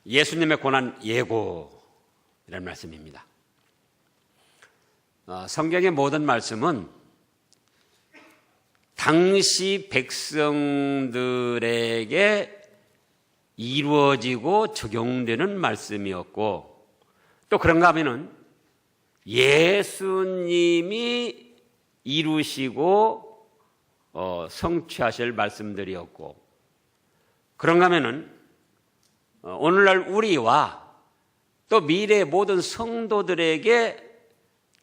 예수님의 고난 예고라는 말씀입니다. 성경의 모든 말씀은 당시 백성들에게 이루어지고 적용되는 말씀이었고, 또 그런가 하면은 예수님이 이루시고 성취하실 말씀들이었고, 그런가 하면은 오늘날 우리와 또 미래의 모든 성도들에게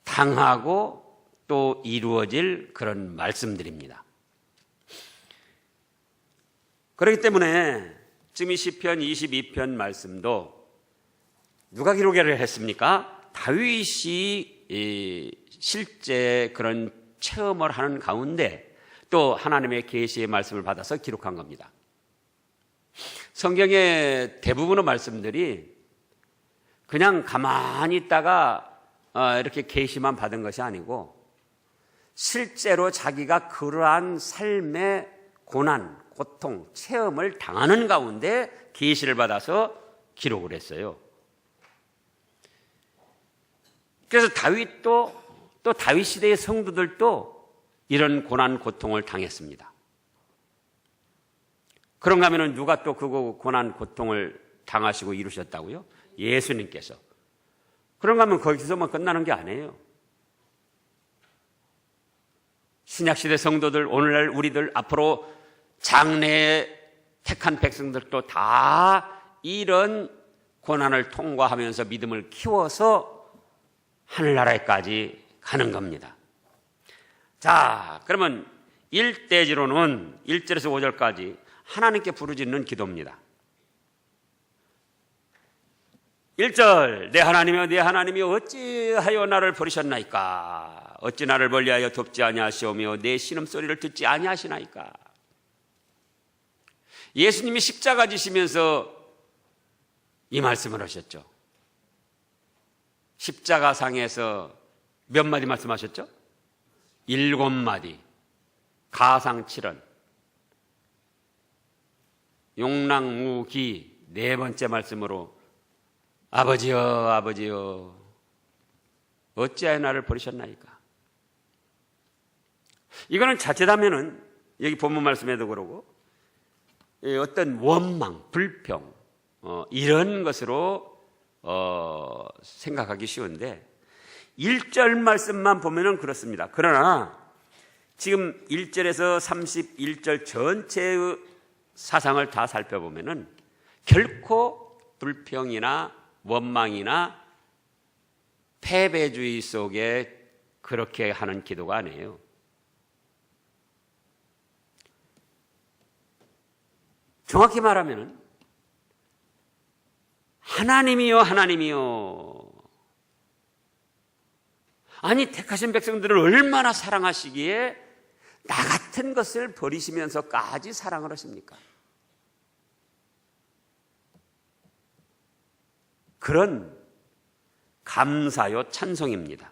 당하고 또 이루어질 그런 말씀들입니다. 그렇기 때문에 지금 이 시편 22편 말씀도 누가 기록을 했습니까? 다윗이 실제 그런 체험을 하는 가운데 또 하나님의 계시의 말씀을 받아서 기록한 겁니다. 성경의 대부분의 말씀들이 그냥 가만히 있다가 이렇게 계시만 받은 것이 아니고 실제로 자기가 그러한 삶의 고난, 고통, 체험을 당하는 가운데 계시를 받아서 기록을 했어요. 그래서 다윗도 또 다윗 시대의 성도들도 이런 고난, 고통을 당했습니다. 그런가 하면 누가 또 그 고난, 고통을 당하시고 이루셨다고요? 예수님께서. 그런가 하면 거기서만 끝나는 게 아니에요. 신약시대 성도들, 오늘날 우리들, 앞으로 장래에 택한 백성들도 다 이런 고난을 통과하면서 믿음을 키워서 하늘나라에까지 가는 겁니다. 자, 그러면 일대지로는 1절에서 5절까지 하나님께 부르짖는 기도입니다. 1절, 내 하나님이여 내 하나님이여 어찌하여 나를 버리셨나이까? 어찌 나를 멀리하여 돕지 아니하시오며 내 신음소리를 듣지 아니하시나이까? 예수님이 십자가 지시면서 이 말씀을 하셨죠. 십자가상에서 몇 마디 말씀하셨죠? 7마디, 가상 7언, 용랑무기 4번째 말씀으로 아버지여 아버지여 어찌하여 나를 버리셨나이까? 이거는 자칫하면은 여기 본문 말씀에도 그러고 어떤 원망, 불평 이런 것으로 생각하기 쉬운데 1절 말씀만 보면은 그렇습니다. 그러나 지금 1절에서 31절 전체의 사상을 다 살펴보면은 결코 불평이나 원망이나 패배주의 속에 그렇게 하는 기도가 아니에요. 정확히 말하면 하나님이요 하나님이요, 아니 택하신 백성들을 얼마나 사랑하시기에 나 같은 것을 버리시면서까지 사랑을 하십니까? 그런 감사요 찬송입니다.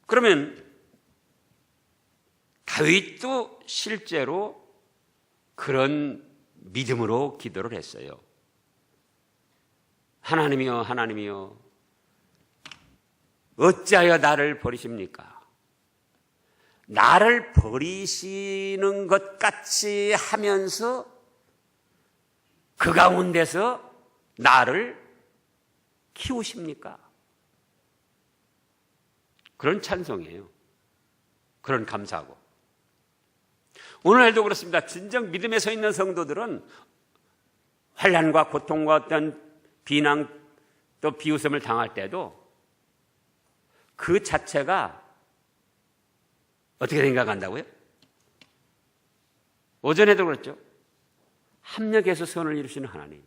그러면 다윗도 실제로 그런 믿음으로 기도를 했어요. 하나님이여 하나님이여 어찌하여 나를 버리십니까? 나를 버리시는 것 같이 하면서 그 가운데서 나를 키우십니까? 그런 찬송이에요. 그런 감사하고. 오늘날도 그렇습니다. 진정 믿음에 서 있는 성도들은 환난과 고통과 어떤 비난 또 비웃음을 당할 때도 그 자체가 어떻게 생각한다고요? 오전에도 그랬죠. 합력해서 선을 이루시는 하나님.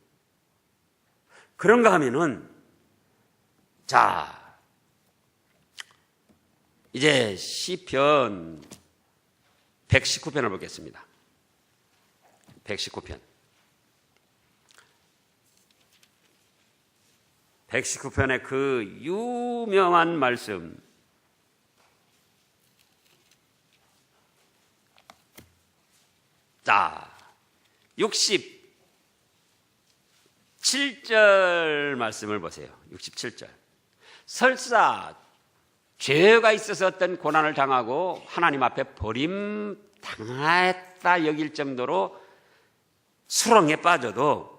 그런가 하면은 자, 이제 시편 119편을 보겠습니다. 119편. 119편의 그 유명한 말씀, 자, 67절 말씀을 보세요. 67절. 설사 죄가 있어서 어떤 고난을 당하고 하나님 앞에 버림당했다 여길 정도로 수렁에 빠져도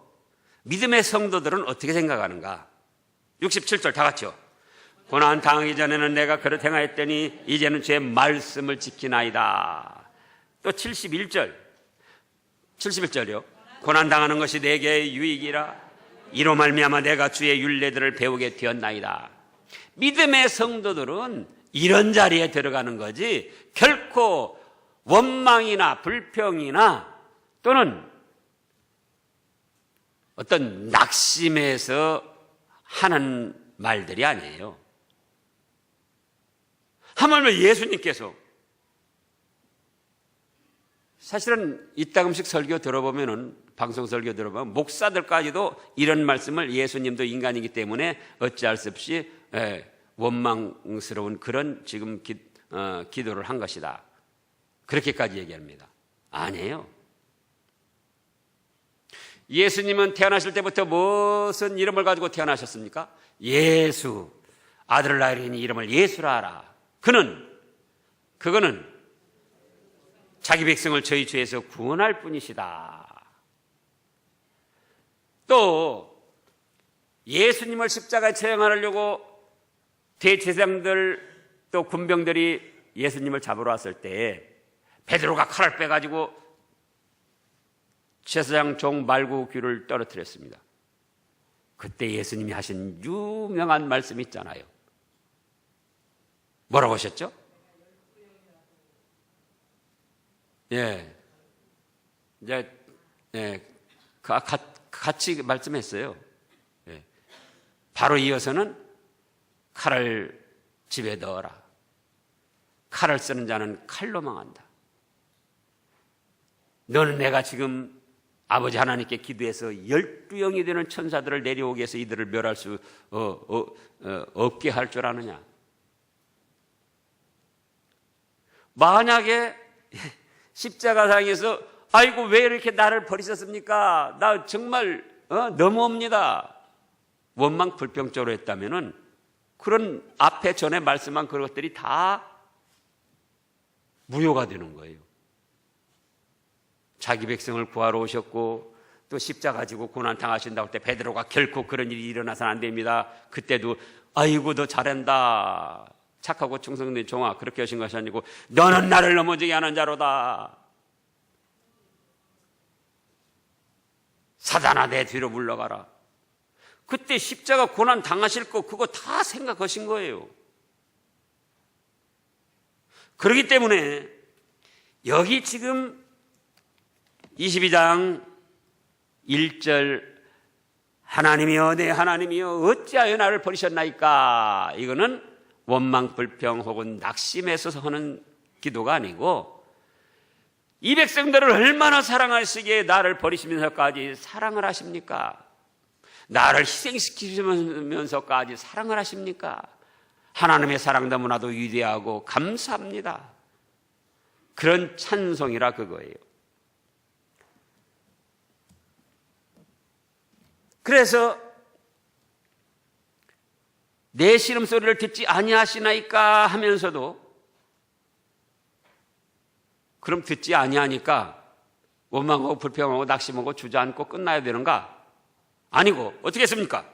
믿음의 성도들은 어떻게 생각하는가? 67절 다 같이요. 고난 당하기 전에는 내가 그릇 행하였더니 이제는 주의 말씀을 지키나이다. 또 71절이요. 고난 당하는 것이 내게 유익이라 이로 말미암아 내가 주의 율례들을 배우게 되었나이다. 믿음의 성도들은 이런 자리에 들어가는 거지 결코 원망이나 불평이나 또는 어떤 낙심에서 하는 말들이 아니에요. 하물며 예수님께서 사실은 이따금씩 설교 들어보면은 방송 설교 들어보면 목사들까지도 이런 말씀을 예수님도 인간이기 때문에 어찌할 수 없이 원망스러운 그런 지금 기도를 한 것이다. 그렇게까지 얘기합니다. 아니에요. 예수님은 태어나실 때부터 무슨 이름을 가지고 태어나셨습니까? 예수. 아들을 낳으리니 이름을 예수라 하라. 그거는 자기 백성을 저희 죄에서 구원할 뿐이시다. 또 예수님을 십자가에 처형하려고 대제사장들 또 군병들이 예수님을 잡으러 왔을 때 베드로가 칼을 빼가지고 제사장 종 말구귀를 떨어뜨렸습니다. 그때 예수님이 하신 유명한 말씀 있잖아요. 뭐라고 하셨죠? 같이 말씀했어요. 바로 이어서는 칼을 집에 넣어라. 칼을 쓰는 자는 칼로 망한다. 너는 내가 지금 아버지 하나님께 기도해서 12영이 되는 천사들을 내려오게 해서 이들을 멸할 수 없게 할 줄 아느냐? 만약에 십자가상에서 아이고 왜 이렇게 나를 버리셨습니까? 나 정말 너무합니다. 원망 불평적으로 했다면은 그런 앞에 전에 말씀한 그런 것들이 다 무효가 되는 거예요. 자기 백성을 구하러 오셨고 또 십자가 지고 고난 당하신다고 할 때 베드로가 결코 그런 일이 일어나서는 안 됩니다. 그때도 아이고 너 잘한다. 착하고 충성된 종아 그렇게 하신 것이 아니고 너는 나를 넘어지게 하는 자로다. 사단아 내 뒤로 물러가라. 그때 십자가 고난 당하실 거 그거 다 생각하신 거예요. 그렇기 때문에 여기 지금 22장 1절 하나님이여 내 하나님이여 어찌하여 나를 버리셨나이까? 이거는 원망 불평 혹은 낙심에서 하는 기도가 아니고 이 백성들을 얼마나 사랑하시기에 나를 버리시면서까지 사랑을 하십니까? 나를 희생시키시면서까지 사랑을 하십니까? 하나님의 사랑 너무나도 위대하고 감사합니다. 그런 찬송이라 그거예요. 그래서 내 신음소리를 듣지 아니하시나이까 하면서도 그럼 듣지 아니하니까 원망하고 불평하고 낙심하고 주저앉고 끝나야 되는가? 아니고 어떻게 했습니까?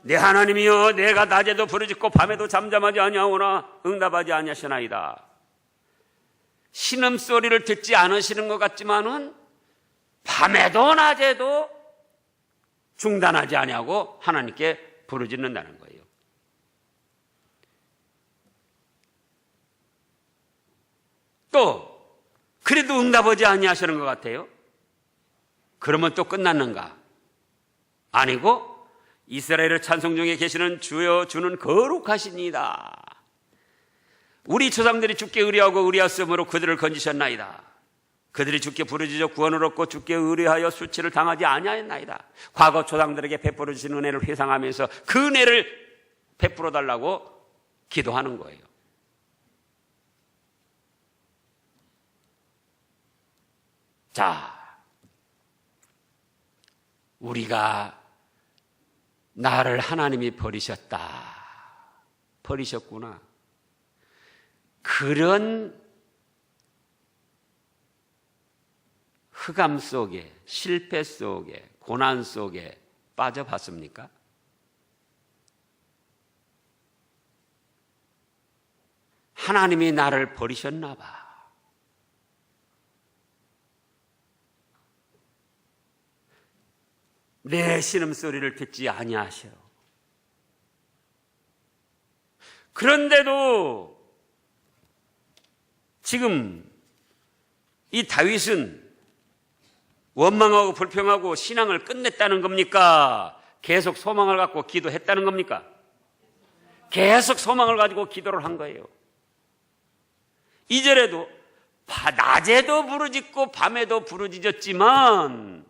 내 하나님이여 내가 낮에도 부르짖고 밤에도 잠잠하지 아니하오나 응답하지 아니하시나이다. 신음소리를 듣지 않으시는 것 같지만은 밤에도 낮에도 중단하지 아니하고 하나님께 부르짖는다는 거예요. 또 그래도 응답하지 아니하시는 것 같아요. 그러면 또 끝났는가? 아니고 이스라엘의 찬송 중에 계시는 주여 주는 거룩하시니이다. 우리 조상들이 주께 의뢰하고 의뢰하였으므로 그들을 건지셨나이다. 그들이 주께 부르짖어 구원을 얻고 주께 의뢰하여 수치를 당하지 아니하였나이다. 과거 조상들에게 베풀어 주신 은혜를 회상하면서 그 은혜를 베풀어 달라고 기도하는 거예요. 자, 우리가 나를 하나님이 버리셨구나. 그런 흑암 속에, 실패 속에, 고난 속에 빠져봤습니까? 하나님이 나를 버리셨나 봐. 내 신음소리를 듣지 아니하셔. 그런데도 지금 이 다윗은 원망하고 불평하고 신앙을 끝냈다는 겁니까? 계속 소망을 갖고 기도했다는 겁니까? 계속 소망을 가지고 기도를 한 거예요. 2절에도 낮에도 부르짖고 밤에도 부르짖었지만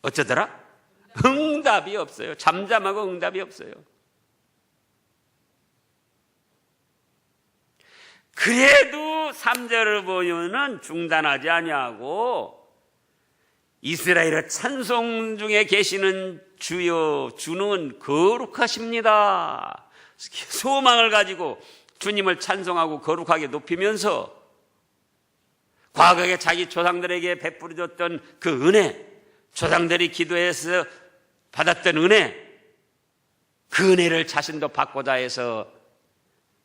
어쩌더라? 응답이 없어요. 잠잠하고 응답이 없어요. 그래도 3절을 보면은 중단하지 아니하고 이스라엘의 찬송 중에 계시는 주여 주는 거룩하십니다. 소망을 가지고 주님을 찬송하고 거룩하게 높이면서 과거에 자기 조상들에게 베풀어줬던 그 은혜, 조상들이 기도해서 받았던 은혜, 그 은혜를 자신도 받고자 해서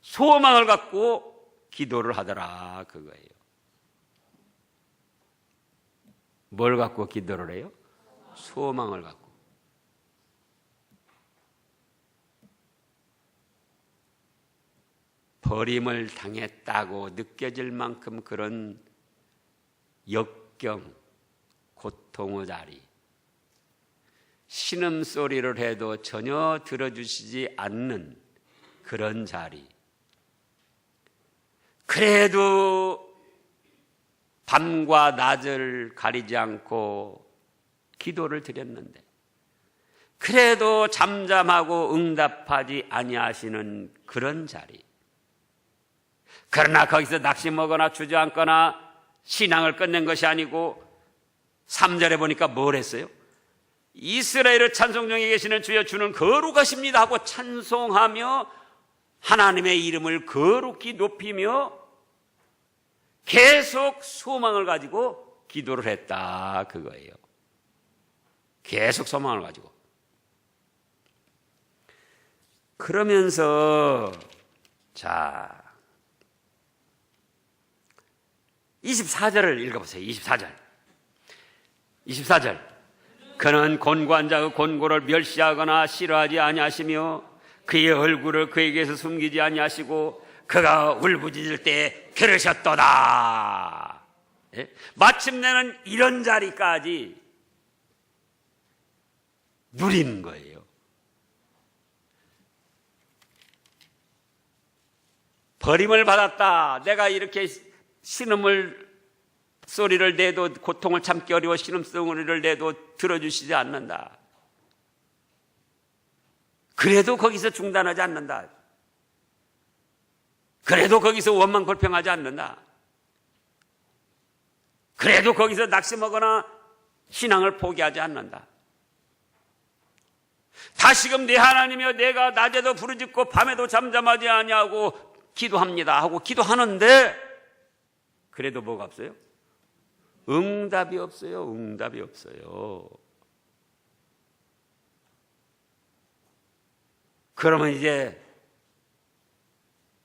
소망을 갖고 기도를 하더라, 그거예요. 뭘 갖고 기도를 해요? 소망을 갖고. 버림을 당했다고 느껴질 만큼 그런 역경, 고통의 자리, 신음소리를 해도 전혀 들어주시지 않는 그런 자리. 그래도 밤과 낮을 가리지 않고 기도를 드렸는데 그래도 잠잠하고 응답하지 아니하시는 그런 자리. 그러나 거기서 낙심하거나 주저앉거나 신앙을 끝낸 것이 아니고 3절에 보니까 뭘 했어요? 이스라엘의 찬송 중에 계시는 주여 주는 거룩하십니다 하고 찬송하며 하나님의 이름을 거룩히 높이며 계속 소망을 가지고 기도를 했다, 그거예요. 계속 소망을 가지고. 그러면서 자 24절을 읽어보세요. 24절. 그는 곤고한 자의 곤고를 멸시하거나 싫어하지 아니하시며 그의 얼굴을 그에게서 숨기지 아니하시고 그가 울부짖을 때 들으셨도다. 예? 마침내는 이런 자리까지 누리는 거예요. 버림을 받았다. 내가 이렇게 신음을 소리를 내도 고통을 참기 어려워 신음소리를 내도 들어주시지 않는다. 그래도 거기서 중단하지 않는다. 그래도 거기서 원망 불평하지 않는다. 그래도 거기서 낙심하거나 신앙을 포기하지 않는다. 다시금 내 하나님이여 내가 낮에도 부르짖고 밤에도 잠잠하지 아니하고 기도합니다 하고 기도하는데 그래도 뭐가 없어요? 응답이 없어요. 응답이 없어요. 그러면 이제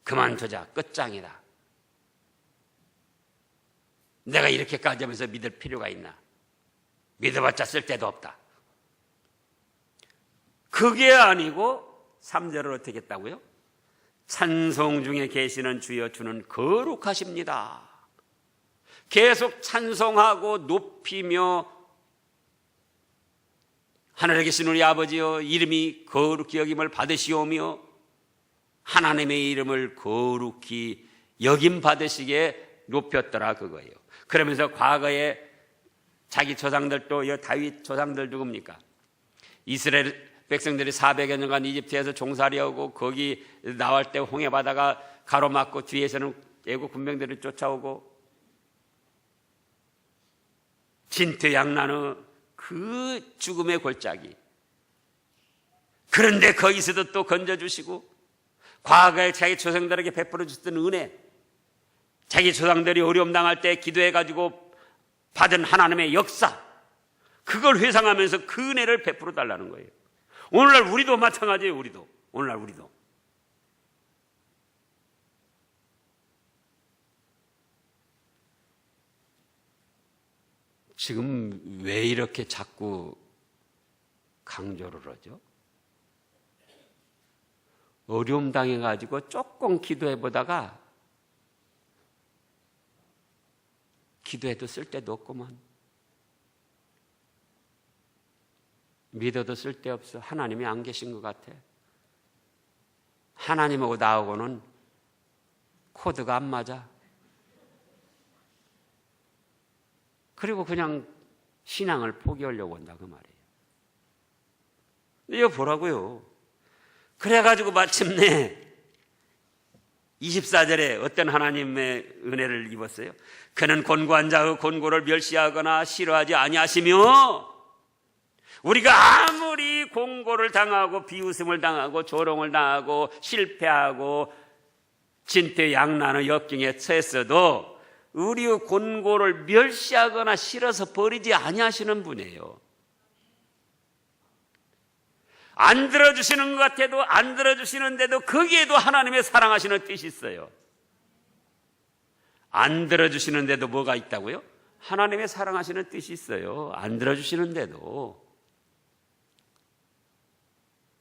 그만두자. 끝장이다. 내가 이렇게까지 하면서 믿을 필요가 있나? 믿어봤자 쓸데도 없다. 그게 아니고 3절을 어떻게 했다고요? 찬송 중에 계시는 주여 주는 거룩하십니다. 계속 찬송하고 높이며 하늘에 계신 우리 아버지여 이름이 거룩히 여김을 받으시오며 하나님의 이름을 거룩히 여김 받으시게 높였더라, 그거예요. 그러면서 과거에 자기 조상들도 다윗 조상들 누굽니까? 이스라엘 백성들이 400여 년간 이집트에서 종살이하고 거기 나올 때 홍해 바다가 가로막고 뒤에서는 애국 군병들이 쫓아오고 진퇴양난의 그 죽음의 골짜기. 그런데 거기서도 또 건져주시고 과거에 자기 조상들에게 베풀어 주셨던 은혜, 자기 조상들이 어려움 당할 때 기도해가지고 받은 하나님의 역사, 그걸 회상하면서 그 은혜를 베풀어 달라는 거예요. 오늘날 우리도 마찬가지예요. 오늘날 우리도 지금 왜 이렇게 자꾸 강조를 하죠? 어려움 당해가지고 조금 기도해보다가 기도해도 쓸데도 없구만. 믿어도 쓸데없어. 하나님이 안 계신 것 같아. 하나님하고 나하고는 코드가 안 맞아. 그리고 그냥 신앙을 포기하려고 한다 그 말이에요. 이거 보라고요. 그래가지고 마침내 24절에 어떤 하나님의 은혜를 입었어요? 그는 곤고한 자의 곤고를 멸시하거나 싫어하지 아니하시며, 우리가 아무리 공고를 당하고 비웃음을 당하고 조롱을 당하고 실패하고 진퇴양난의 역경에 처했어도 우리의 곤고를 멸시하거나 싫어서 버리지 아니하시는 분이에요. 안 들어주시는 것 같아도 안 들어주시는데도 거기에도 하나님의 사랑하시는 뜻이 있어요. 안 들어주시는데도 뭐가 있다고요? 하나님의 사랑하시는 뜻이 있어요. 안 들어주시는데도.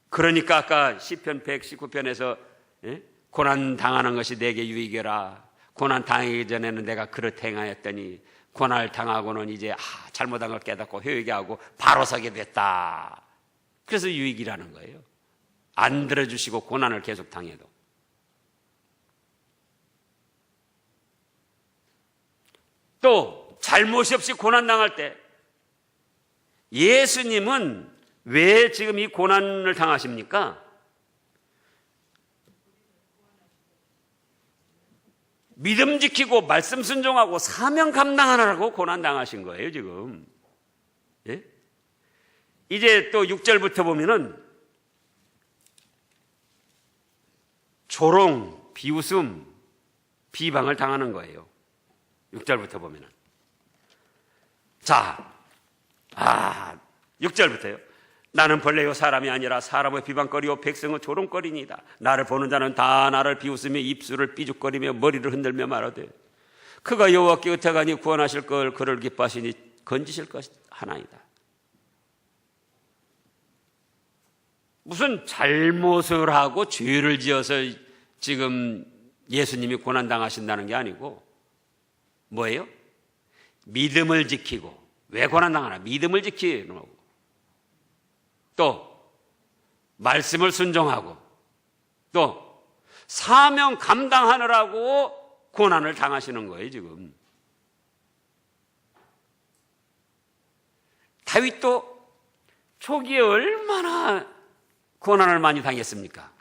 그러니까 아까 시편 119편에서 고난 당하는 것이 내게 유익이라. 고난 당하기 전에는 내가 그릇 행하였더니 고난을 당하고는 이제 잘못한 걸 깨닫고 회개하고 바로 서게 됐다. 그래서 유익이라는 거예요. 안 들어주시고 고난을 계속 당해도. 또 잘못이 없이 고난 당할 때 예수님은 왜 지금 이 고난을 당하십니까? 믿음 지키고 말씀 순종하고 사명 감당하느라고 고난 당하신 거예요 지금. 예? 이제 또 6절부터 보면은 조롱, 비웃음, 비방을 당하는 거예요. 6절부터 보면은. 자, 6절부터요. 나는 벌레요 사람이 아니라 사람의 비방거리요 백성의 조롱거리니이다. 나를 보는 자는 다 나를 비웃으며 입술을 삐죽거리며 머리를 흔들며 말하되 그가 여호와께 의탁하니 구원하실 걸 그를 기뻐하시니 건지실 것 하나이다. 무슨 잘못을 하고 죄를 지어서 지금 예수님이 고난당하신다는 게 아니고 뭐예요? 믿음을 지키고. 왜 고난당하나? 믿음을 지키는 거고, 또 말씀을 순종하고, 또 사명 감당하느라고 고난을 당하시는 거예요 지금. 다윗도 초기에 얼마나 고난을 많이 당했습니까?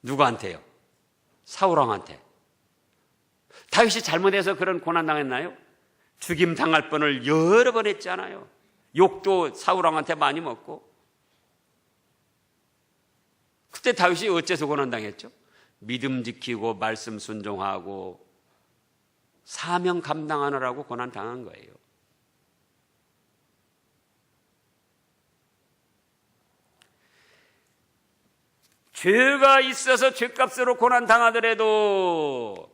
누구한테요? 사울왕한테. 다윗이 잘못해서 그런 고난 당했나요? 죽임 당할 뻔을 여러 번 했잖아요. 욕도 사울왕한테 많이 먹고. 그때 다윗이 어째서 고난 당했죠? 믿음 지키고 말씀 순종하고 사명 감당하느라고 고난 당한 거예요. 죄가 있어서 죄값으로 고난 당하더라도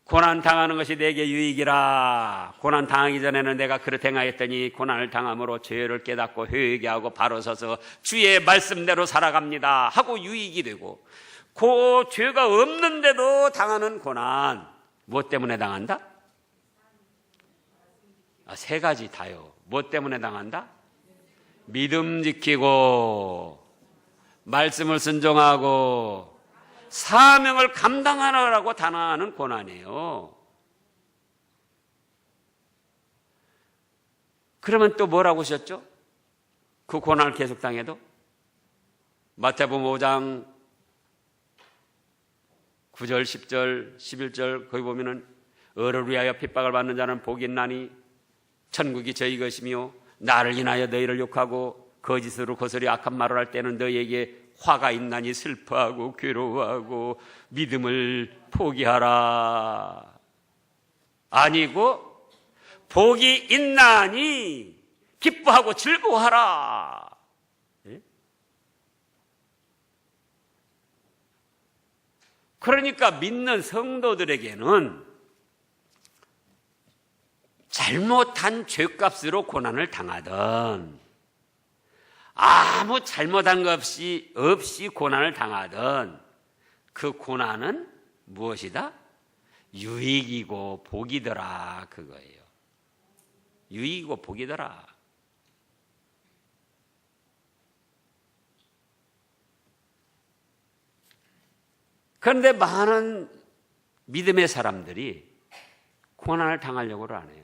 고난 당하는 것이 내게 유익이라. 고난 당하기 전에는 내가 그릇 행하였더니 고난을 당함으로 죄를 깨닫고 회개하고 바로 서서 주의 말씀대로 살아갑니다 하고 유익이 되고, 그 죄가 없는데도 당하는 고난, 무엇 때문에 당한다? 세 가지 다요. 무엇 때문에 당한다? 믿음 지키고 말씀을 순종하고 사명을 감당하느라고 당하는 고난이에요. 그러면 또 뭐라고 하셨죠? 그 고난을 계속 당해도? 마태복음 5장 9절, 10절, 11절 거기 보면은 어를 위하여 핍박을 받는 자는 복이 있나니 천국이 저희 것이며 나를 인하여 너희를 욕하고 거짓으로 거스리 악한 말을 할 때는 너희에게 화가 있나니 슬퍼하고 괴로워하고 믿음을 포기하라. 아니고 복이 있나니 기뻐하고 즐거워하라. 예? 그러니까 믿는 성도들에게는 잘못한 죄값으로 고난을 당하든 아무 잘못한 것 없이 고난을 당하든 그 고난은 무엇이다? 유익이고 복이더라, 그거예요. 유익이고 복이더라. 그런데 많은 믿음의 사람들이 고난을 당하려고를 안 해요.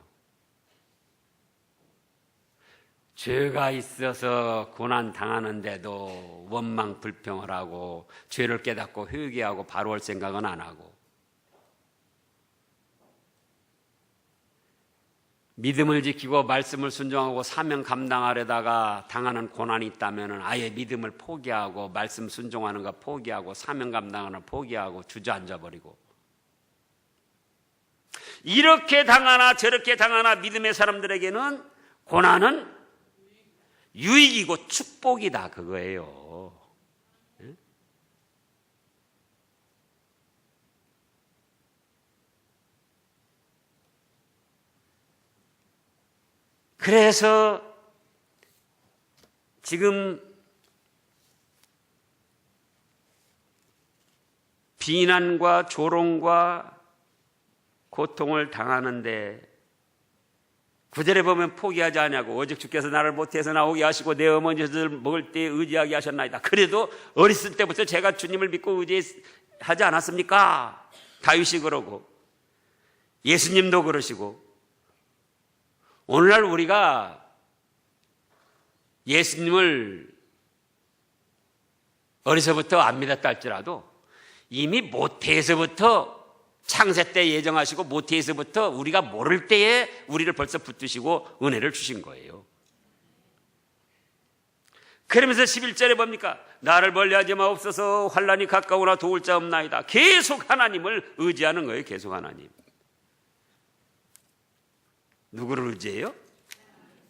죄가 있어서 고난 당하는데도 원망 불평을 하고 죄를 깨닫고 회개하고 바로 올 생각은 안 하고, 믿음을 지키고 말씀을 순종하고 사명 감당하려다가 당하는 고난이 있다면 아예 믿음을 포기하고 말씀 순종하는 거 포기하고 사명 감당하는 거 포기하고 주저앉아 버리고, 이렇게 당하나 저렇게 당하나 믿음의 사람들에게는 고난은 유익이고 축복이다, 그거예요. 그래서 지금 비난과 조롱과 고통을 당하는데 9절에 보면 포기하지 않냐고, 오직 주께서 나를 모태에서 나오게 하시고 내 어머니 젖을 먹을 때 의지하게 하셨나이다. 그래도 어렸을 때부터 제가 주님을 믿고 의지하지 않았습니까? 다윗이 그러고 예수님도 그러시고, 오늘날 우리가 예수님을 어려서부터 안 믿었다 할지라도 이미 모태에서부터 창세 때 예정하시고 모태에서부터 우리가 모를 때에 우리를 벌써 붙드시고 은혜를 주신 거예요. 그러면서 11절에 뭡니까? 나를 멀리하지 마옵소서, 환난이 가까우나 도울 자 없나이다. 계속 하나님을 의지하는 거예요. 계속 하나님. 누구를 의지해요?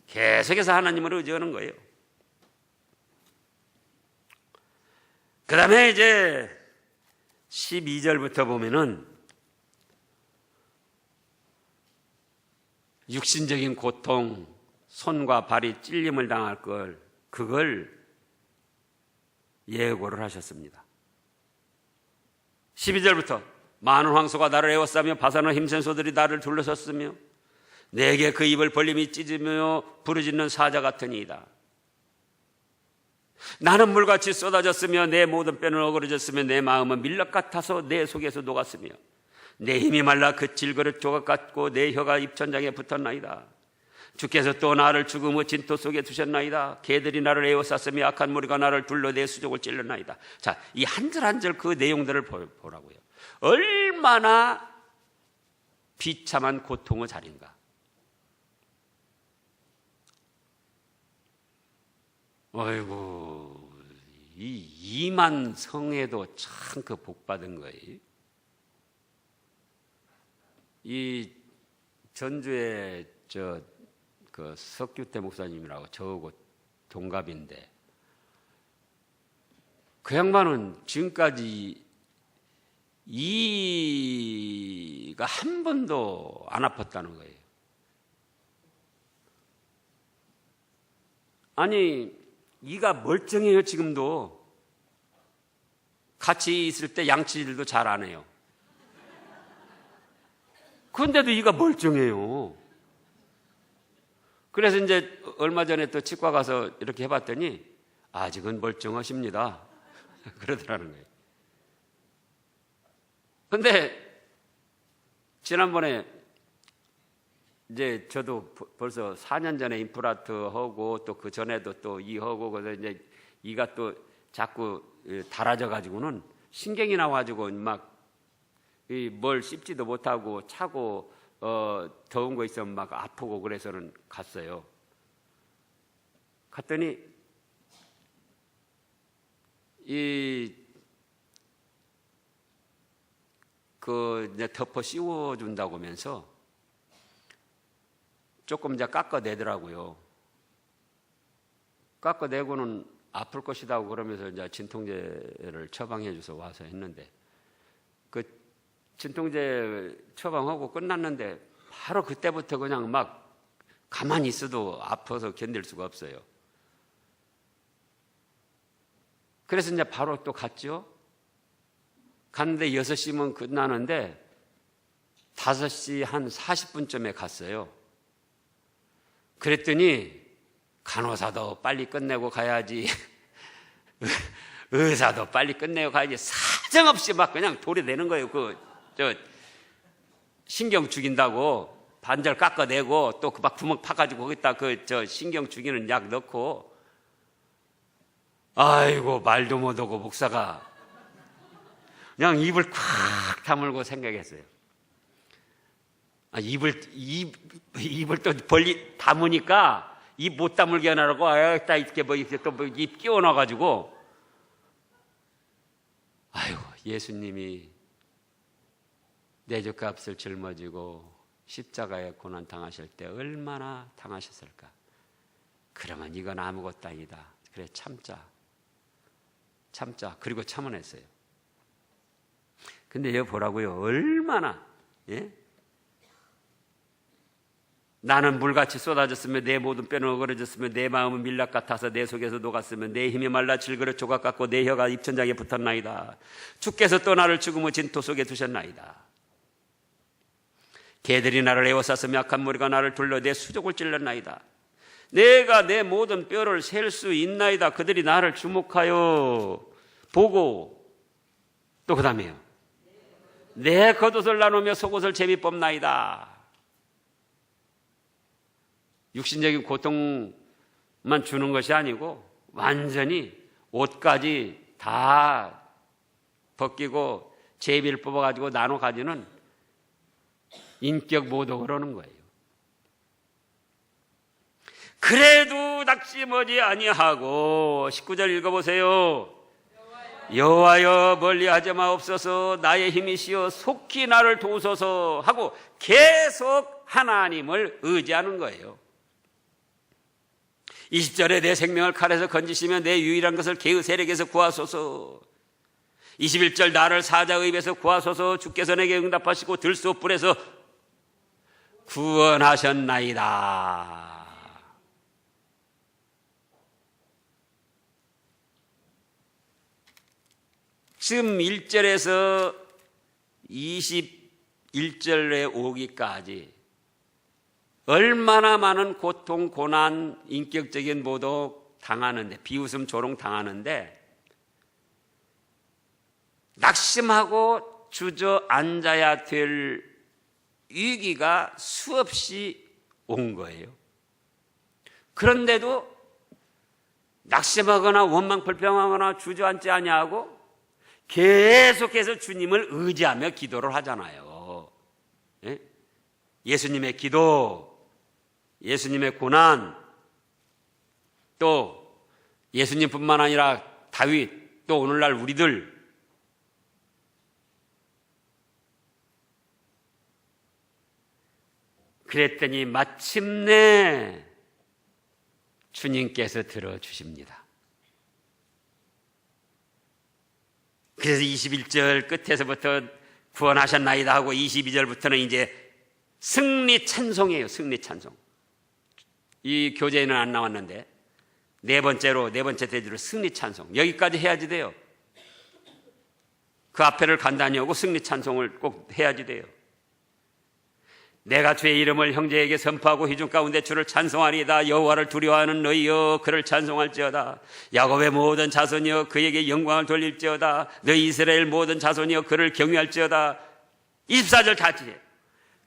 계속해서 하나님을 의지하는 거예요. 그 다음에 이제 12절부터 보면은 육신적인 고통, 손과 발이 찔림을 당할 그걸 예고를 하셨습니다. 12절부터 많은 황소가 나를 에워싸며 바사나 힘센 소들이 나를 둘러섰으며 내게 그 입을 벌림이 찢으며 부르짖는 사자 같으니이다. 나는 물같이 쏟아졌으며 내 모든 뼈는 어그러졌으며 내 마음은 밀랍 같아서 내 속에서 녹았으며 내 힘이 말라 그 질그릇 조각 같고 내 혀가 입천장에 붙었나이다. 주께서 또 나를 죽음의 진토 속에 두셨나이다. 개들이 나를 에워쌌으며 악한 무리가 나를 둘러 내 수족을 찔렀나이다. 자, 이 한 절 한 절 그 내용들을 보라고요. 얼마나 비참한 고통의 자리인가. 아이고, 이 2만 성에도 참 그 복받은 거예요. 이 전주에 그 석규태 목사님이라고 저하고 동갑인데, 그 양반은 지금까지 이가 한 번도 안 아팠다는 거예요. 아니, 이가 멀쩡해요. 지금도 같이 있을 때 양치질도 잘 안 해요. 그런데도 이가 멀쩡해요. 그래서 이제 얼마 전에 또 치과 가서 이렇게 해봤더니 아직은 멀쩡하십니다. 그러더라는 거예요. 근데 지난번에 이제 저도 벌써 4년 전에 임플란트 하고 또 그 전에도 또 이 하고 그래서 이제 이가 또 자꾸 닳아져 가지고는 신경이 나와가지고 막 뭘 씹지도 못하고 차고 더운 거 있으면 막 아프고 그래서는 갔어요. 갔더니 이제 덮어 씌워준다고 하면서 조금 이제 깎아내더라고요. 깎아내고는 아플 것이다 그러면서 이제 진통제를 처방해줘서 와서 했는데, 그 진통제 처방하고 끝났는데 바로 그때부터 그냥 막 가만히 있어도 아파서 견딜 수가 없어요. 그래서 이제 바로 또 갔죠. 갔는데 6시면 끝나는데 5시 한 40분쯤에 갔어요. 그랬더니 간호사도 빨리 끝내고 가야지, 의사도 빨리 끝내고 가야지, 사정없이 막 그냥 도래되는 거예요. 신경 죽인다고 반절 깎아내고 또 막 구멍 파가지고 거기다 신경 죽이는 약 넣고, 아이고 말도 못하고 목사가 그냥 입을 콱 다물고 생각했어요. 입을 또 다무니까 입 못 다물게 하라고 딱 이렇게 또 입 끼워 놔가지고, 아이고 예수님이 내 젖값을 짊어지고 십자가에 고난 당하실 때 얼마나 당하셨을까. 그러면 이건 아무것도 아니다. 그래 참자. 그리고 참아냈어요. 근데 여기 보라고요. 얼마나, 예? 나는 물같이 쏟아졌으며 내 모든 뼈는 어그러졌으며 내 마음은 밀랍 같아서 내 속에서 녹았으며 내 힘이 말라 질그릇 조각 같고 내 혀가 입천장에 붙었나이다. 주께서 또 나를 죽음의 진토 속에 두셨나이다. 개들이 나를 에워쌌으며 악한 무리가 나를 둘러 내 수족을 찔렀나이다. 내가 내 모든 뼈를 셀 수 있나이다. 그들이 나를 주목하여 보고, 또 그 다음에요, 내 겉옷을 나누며 속옷을 제비 뽑나이다. 육신적인 고통만 주는 것이 아니고 완전히 옷까지 다 벗기고 제비를 뽑아가지고 나눠 가지는 인격 모독을 하는 거예요. 그래도 낙심하지 아니하고 19절 읽어보세요. 여호와여 멀리하지 마옵소서. 나의 힘이시여 속히 나를 도우소서 하고 계속 하나님을 의지하는 거예요. 20절에 내 생명을 칼에서 건지시며 내 유일한 것을 개의 세력에서 구하소서. 21절 나를 사자의 입에서 구하소서. 주께서 내게 응답하시고 들소 뿔에서 구원하셨나이다. 지금 1절에서 21절에 오기까지 얼마나 많은 고통, 고난, 인격적인 모독 당하는데, 비웃음, 조롱 당하는데 낙심하고 주저앉아야 될 위기가 수없이 온 거예요. 그런데도 낙심하거나 원망 불평하거나 주저앉지 아니하고 계속해서 주님을 의지하며 기도를 하잖아요. 예? 예수님의 기도, 예수님의 고난, 또 예수님뿐만 아니라 다윗, 또 오늘날 우리들, 그랬더니 마침내 주님께서 들어주십니다. 그래서 21절 끝에서부터 구원하셨나이다 하고 22절부터는 이제 승리 찬송이에요. 승리 찬송. 이 교재에는 안 나왔는데 네 번째 대주로 승리 찬송. 여기까지 해야지 돼요. 그 앞에를 간단히 하고 승리 찬송을 꼭 해야지 돼요. 내가 주의 이름을 형제에게 선포하고 회중 가운데 주를 찬송하리이다. 여호와를 두려워하는 너희여 그를 찬송할지어다. 야곱의 모든 자손이여 그에게 영광을 돌릴지어다. 너희 이스라엘 모든 자손이여 그를 경외할지어다. 24절 같이 해요.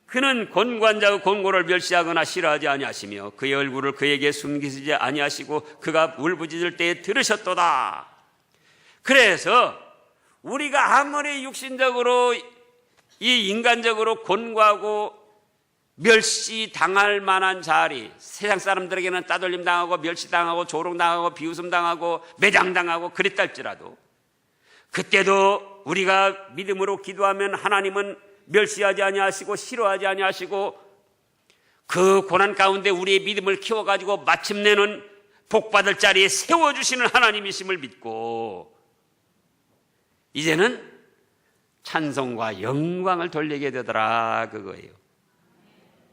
그는 권관자의 권고를 멸시하거나 싫어하지 아니하시며 그의 얼굴을 그에게 숨기시지 아니하시고 그가 울부짖을 때에 들으셨도다. 그래서 우리가 아무리 육신적으로 이 인간적으로 권고하고 멸시당할 만한 자리, 세상 사람들에게는 따돌림 당하고 멸시당하고 조롱당하고 비웃음당하고 매장당하고 그랬다 할지라도 그때도 우리가 믿음으로 기도하면 하나님은 멸시하지 아니하시고 싫어하지 아니하시고 그 고난 가운데 우리의 믿음을 키워가지고 마침내는 복받을 자리에 세워주시는 하나님이심을 믿고 이제는 찬송과 영광을 돌리게 되더라 그거예요.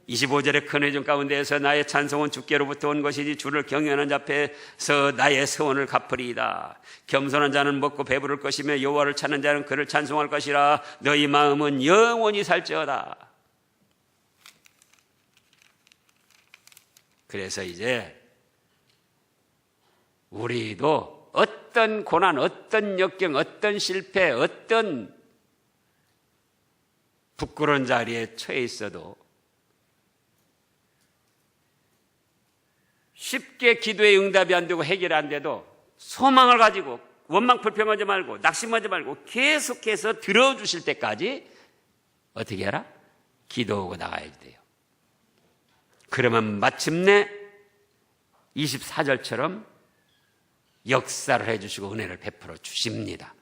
25절의 큰 회중 가운데에서 나의 찬송은 주께로부터 온 것이지 주를 경외하는 자 앞에서 나의 서원을 갚으리이다. 겸손한 자는 먹고 배부를 것이며 여호와를 찾는 자는 그를 찬송할 것이라. 너희 마음은 영원히 살지어다. 그래서 이제 우리도 어떤 고난, 어떤 역경, 어떤 실패, 어떤 부끄러운 자리에 처해 있어도 쉽게 기도의 응답이 안 되고 해결이 안 돼도 소망을 가지고 원망 불평하지 말고 낙심하지 말고 계속해서 들어주실 때까지 어떻게 해라? 기도하고 나가야 돼요. 그러면 마침내 24절처럼 역사를 해주시고 은혜를 베풀어 주십니다.